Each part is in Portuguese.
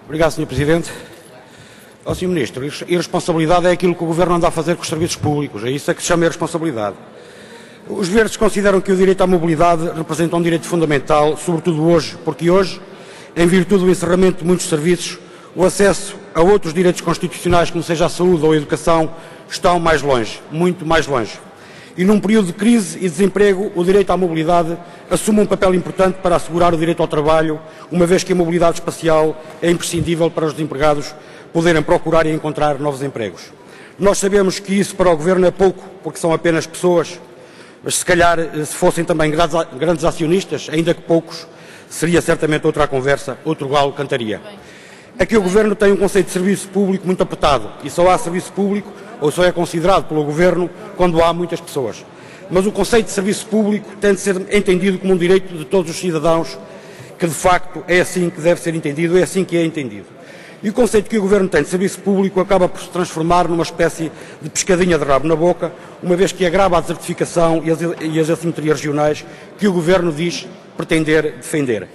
Obrigado, Sr. Presidente. Sr. Ministro, irresponsabilidade é aquilo que o Governo anda a fazer com os serviços públicos. É isso que se chama irresponsabilidade. Os Verdes consideram que o direito à mobilidade representa um direito fundamental, sobretudo hoje, porque hoje, em virtude do encerramento de muitos serviços, o acesso a outros direitos constitucionais, como seja a saúde ou a educação, estão mais longe, muito mais longe. E num período de crise e desemprego, o direito à mobilidade assume um papel importante para assegurar o direito ao trabalho, uma vez que a mobilidade espacial é imprescindível para os desempregados poderem procurar e encontrar novos empregos. Nós sabemos que isso para o Governo é pouco, porque são apenas pessoas, mas se calhar, se fossem também grandes acionistas, ainda que poucos, seria certamente outra a conversa, outro galo cantaria. Aqui o Governo tem um conceito de serviço público muito apertado e só há serviço público ou só é considerado pelo Governo quando há muitas pessoas. Mas o conceito de serviço público tem de ser entendido como um direito de todos os cidadãos, que de facto é assim que deve ser entendido, é assim que é entendido. E o conceito que o Governo tem de serviço público acaba por se transformar numa espécie de pescadinha de rabo na boca, uma vez que agrava a desertificação e as assimetrias regionais que o Governo diz pretender defender.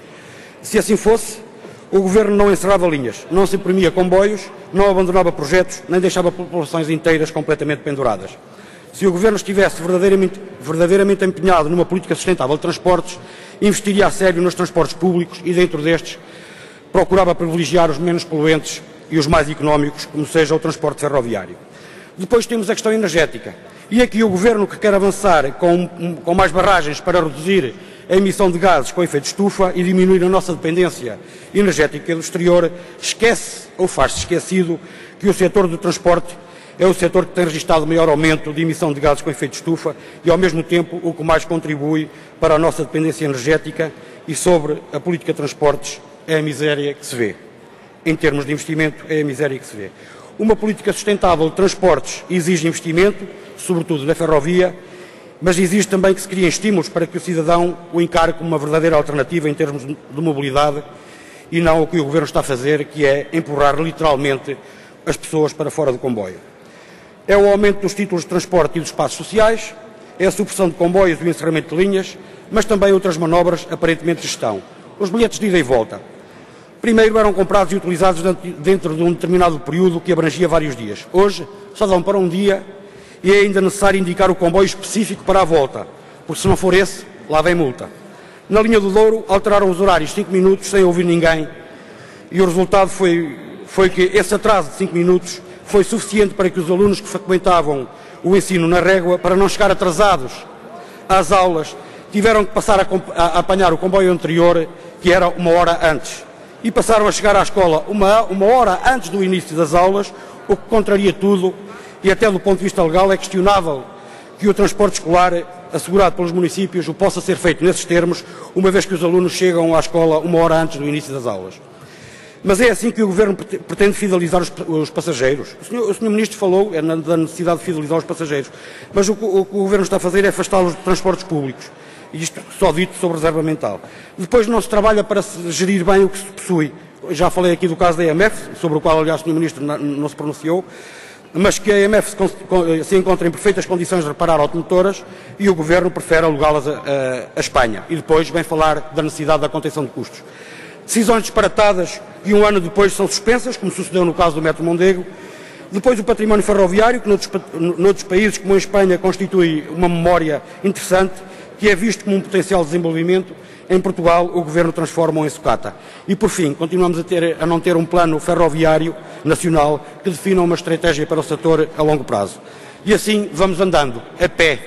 Se assim fosse, o Governo não encerrava linhas, não se imprimia comboios, não abandonava projetos, nem deixava populações inteiras completamente penduradas. Se o Governo estivesse verdadeiramente empenhado numa política sustentável de transportes, investiria a sério nos transportes públicos e, dentro destes, procurava privilegiar os menos poluentes e os mais económicos, como seja o transporte ferroviário. Depois temos a questão energética. E aqui o Governo, que quer avançar com mais barragens para reduzir a emissão de gases com efeito de estufa e diminuir a nossa dependência energética do exterior, esquece ou faz-se esquecido que o setor do transporte é o setor que tem registrado o maior aumento de emissão de gases com efeito de estufa e, ao mesmo tempo, o que mais contribui para a nossa dependência energética, e sobre a política de transportes é a miséria que se vê. Em termos de investimento, é a miséria que se vê. Uma política sustentável de transportes exige investimento, sobretudo na ferrovia, mas exige também que se criem estímulos para que o cidadão o encare como uma verdadeira alternativa em termos de mobilidade e não o que o Governo está a fazer, que é empurrar literalmente as pessoas para fora do comboio. É o aumento dos títulos de transporte e dos espaços sociais, é a supressão de comboios e o encerramento de linhas, mas também outras manobras aparentemente de gestão. Os bilhetes de ida e volta. Primeiro eram comprados e utilizados dentro de um determinado período que abrangia vários dias. Hoje só dão para um dia e é ainda necessário indicar o comboio específico para a volta, porque se não for esse, lá vem multa. Na linha do Douro alteraram os horários 5 minutos sem ouvir ninguém e o resultado foi que esse atraso de 5 minutos foi suficiente para que os alunos que frequentavam o ensino na régua, para não chegar atrasados às aulas, tiveram que passar a apanhar o comboio anterior, que era 1 hora antes. E passaram a chegar à escola uma hora antes do início das aulas, o que contraria tudo, e até do ponto de vista legal é questionável que o transporte escolar assegurado pelos municípios o possa ser feito nesses termos, uma vez que os alunos chegam à escola 1 hora antes do início das aulas. Mas é assim que o Governo pretende fidelizar os passageiros. O Sr. Ministro falou da necessidade de fidelizar os passageiros, mas o que o Governo está a fazer é afastá-los de transportes públicos. E isto só dito sobre reserva mental. Depois não se trabalha para se gerir bem o que se possui. Já falei aqui do caso da EMF, sobre o qual, aliás, o Sr. Ministro não se pronunciou, mas que a EMF se encontra em perfeitas condições de reparar automotoras e o Governo prefere alugá-las a Espanha. E depois vem falar da necessidade da contenção de custos. Decisões disparatadas e 1 ano depois são suspensas, como sucedeu no caso do Metro Mondego. Depois o património ferroviário, que noutros países, como em Espanha, constitui uma memória interessante, que é visto como um potencial de desenvolvimento. Em Portugal, o Governo transforma-o em sucata. E, por fim, continuamos a não ter um plano ferroviário nacional que defina uma estratégia para o setor a longo prazo. E assim vamos andando, a pé,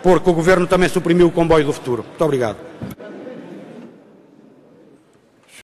porque o Governo também suprimiu o comboio do futuro. Muito obrigado.